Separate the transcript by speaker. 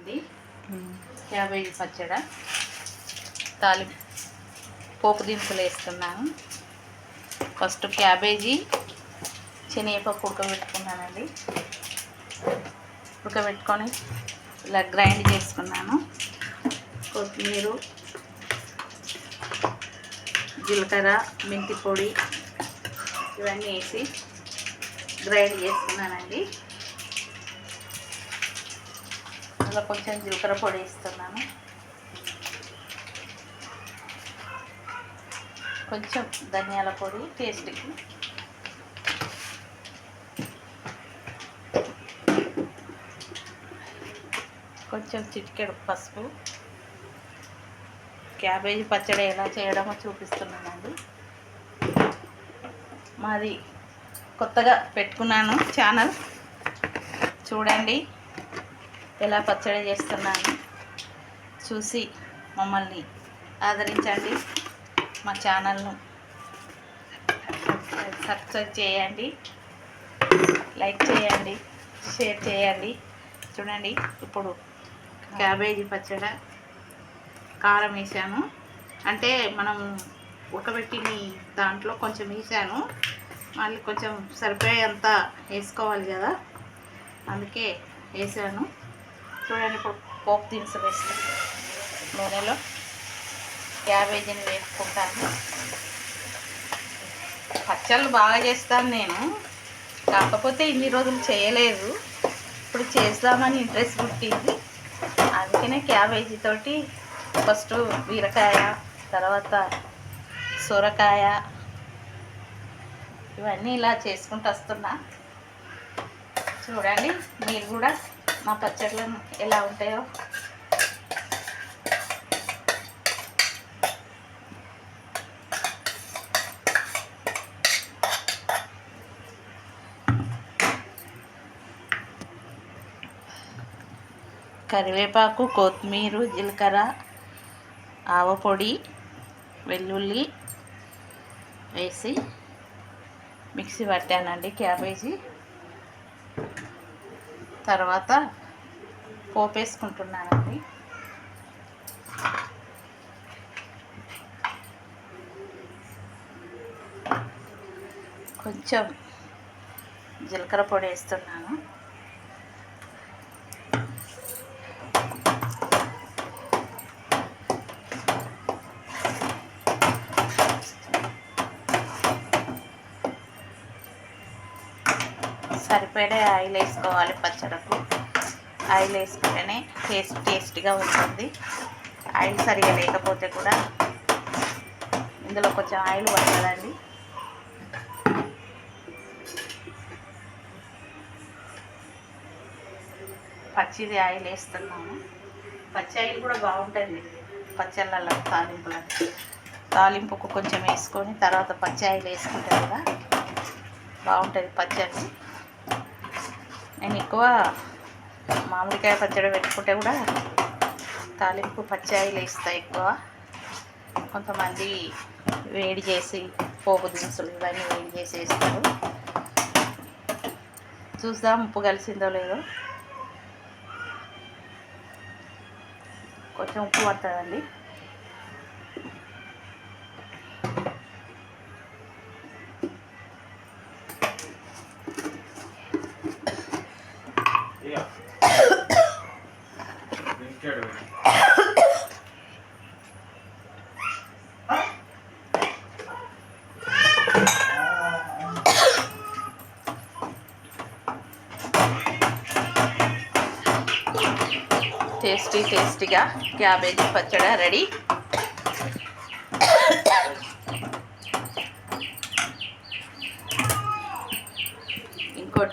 Speaker 1: అండి. క్యాబేజీ పచ్చడి పోపు దినుసులు వేస్తున్నాను. ఫస్ట్ క్యాబేజీ శనగపప్పు ఉడకబెట్టుకున్నానండి. ఉడకబెట్టుకొని ఇలా గ్రైండ్ చేసుకున్నాను. కొత్తిమీర, జీలకర్ర, మెంతి పొడి ఇవన్నీ వేసి గ్రైండ్ చేసుకున్నానండి. అందులో కొంచెం జీలకర్ర పొడి వేస్తున్నాను, కొంచెం ధనియాల పొడి టేస్ట్కి, కొంచెం చిటికెడు పసుపు. క్యాబేజీ పచ్చడి ఎలా చేయడమో చూపిస్తున్నానండి. మాది కొత్తగా పెట్టుకున్నాను ఛానల్, చూడండి ఎలా పచ్చడి చేస్తున్నాను. చూసి మమ్మల్ని ఆదరించండి. మా ఛానల్ను సబ్స్క్రైబ్ చేయండి, లైక్ చేయండి, షేర్ చేయండి. చూడండి, ఇప్పుడు క్యాబేజీ పచ్చడి కారం వేసాను. అంటే మనం ఉడకబెట్టిన దాంట్లో కొంచెం వేసాను, మళ్ళీ కొంచెం సరిపోయేంత వేసుకోవాలి కదా, అందుకే వేసాను. చూడండి, ఇప్పుడు పోపు దినుసులు వేస్తాను. నూనెలో క్యాబేజీని వేసుకుంటాను. పచ్చళ్ళు బాగా చేస్తాను నేను, కాకపోతే ఇన్ని రోజులు చేయలేదు. ఇప్పుడు చేద్దామని ఇంట్రెస్ట్ పుట్టింది. అందుకనే క్యాబేజీ తోటి ఫస్ట్ బీరకాయ, తర్వాత సొరకాయ ఇవన్నీ ఇలా చేసుకుంటూ వస్తున్నా. చూడండి, మీరు కూడా మా పచ్చళ్ళను ఎలా ఉంటాయో కరివేపాకు, కొత్తిమీర, జీలకర్ర, ఆవపొడి, వెల్లుల్లి వేసి మిక్సీ పట్టానండి క్యాబేజీ. తర్వాత పోపు వేసుకుంటున్నానండి. కొంచెం జీలకర్ర పొడి వేస్తున్నాను, సరిపడే ఆయిల్ వేసుకోవాలి. పచ్చడకు ఆయిల్ వేసుకుంటేనే టేస్ట్గా ఉంటుంది. ఆయిల్ సరిగా లేకపోతే కూడా ఇందులో కొంచెం ఆయిల్ పడుతుందండి. పచ్చిది ఆయిల్ వేస్తున్నాము. పచ్చి ఆయిల్ కూడా బాగుంటుంది పచ్చళ్ళల్లో. తాలింపుకు కొంచెం వేసుకొని తర్వాత పచ్చి ఆయిల్ వేసుకుంటే కూడా బాగుంటుంది పచ్చడి. నేను ఎక్కువ మామిడికాయ పచ్చడి పెట్టుకుంటే కూడా తాలింపు పచ్చి ఆయిల్ వేస్తా ఎక్కువ. కొంతమంది వేడి చేసి పోపు దినుసులు ఇవన్నీ వేడి చేసి వేస్తారు. చూద్దాం ఉప్పు కలిసిందో లేదో. కొంచెం ఉప్పు పడుతుందండి. టేస్టీగా క్యాబేజీ పచ్చడి రెడీ.